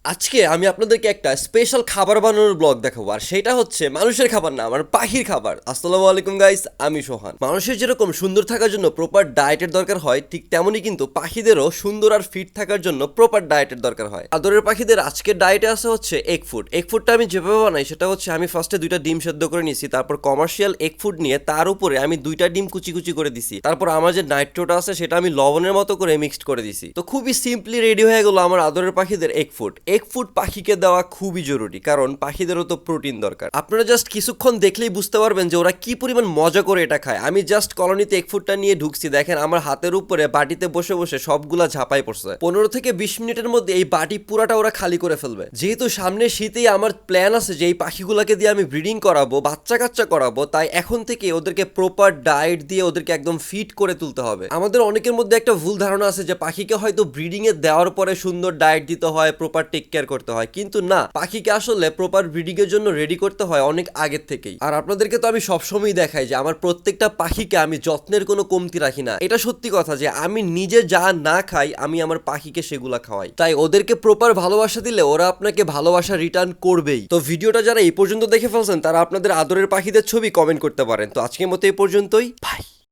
আজকে আমি আপনাদেরকে একটা স্পেশাল খাবার বানানোর ব্লগ দেখাবো, আর সেটা হচ্ছে মানুষের খাবার না, আমার পাখির খাবার। আসসালামু আলাইকুম গাইস, আমি সোহান। মানুষের যেরকম সুন্দর থাকার জন্য প্রপার ডায়েটের দরকার হয়, ঠিক তেমনই কিন্তু পাখিদেরও সুন্দর আর ফিট থাকার জন্য প্রপার ডায়েটের দরকার হয়। আদরের পাখিদের আজকের ডায়েটে আছে হচ্ছে এগ ফুড। এগ ফুডটা আমি যেভাবে বানাই সেটা হচ্ছে, আমি ফার্স্টে 2টা ডিম সেদ্ধ করে নিয়েছি, তারপর কমার্শিয়াল এগ ফুড নিয়ে তার উপরে আমি 2টা ডিম কুচি কুচি করে দিছি, তারপর আমার যে নাইট্রোটা আছে সেটা আমি লবণের মতো করে মিক্সড করে দিছি। তো খুবই সিম্পলি রেডি হয়ে গেল আমার আদরের পাখিদের এগ ফুড। এগ ফুড পাখিকে দেওয়া খুবই জরুরি, কারণ পাখিদেরও তো প্রোটিন দরকার। আপনারা জাস্ট কিছুক্ষণ দেখলেই বুঝতে পারবেন যে ওরা কি পরিমাণ মজা করে এটা খায়। আমি জাস্ট কলোনিতে এগ ফুডটা নিয়ে ঢুকছি, দেখেন আমার হাতের উপরে বাটিতে বসে বসে সবগুলা ঝাঁপাই পড়ছে। 15 থেকে 20 মিনিটের মধ্যে এই বাটি পুরাটা ওরা খালি করে ফেলবে। যেহেতু সামনে শীতেই আমার প্ল্যান আছে যে এই পাখিগুলোকে দিয়ে আমি ব্রিডিং করাবো, বাচ্চা কাচ্চা করাবো, তাই এখন থেকে ওদেরকে প্রপার ডায়েট দিয়ে ওদেরকে একদম ফিট করে তুলতে হবে। আমাদের অনেকের মধ্যে একটা ভুল ধারণা আছে যে পাখিকে হয়তো ব্রিডিং এ দেওয়ার পরে সুন্দর ডায়েট দিতে হয়, প্রপার টেক কেয়ার করতে হয়, কিন্তু না, পাখিকে আসলে প্রপার ব্রিডিং এর জন্য রেডি করতে হয় অনেক আগের থেকেই। আর আপনাদেরকে তো আমি সবসময় দেখাই যে আমার প্রত্যেকটা পাখিকে আমি যত্নের কোনো কমতি রাখি না। এটা সত্যি কথা যে আমি নিজে যা না খাই আমি আমার পাখিকে সেগুলা খাওয়াই। তাই ওদেরকে প্রপার ভালোবাসা দিলে ওরা আপনাকে ভালোবাসা রিটার্ন করবেই। তো ভিডিওটা যারা এই পর্যন্ত দেখে ফেলছেন তারা আপনাদের আদরের পাখিদের ছবি কমেন্ট করতে পারেন। তো আজকের মতো এই পর্যন্তই, বাই।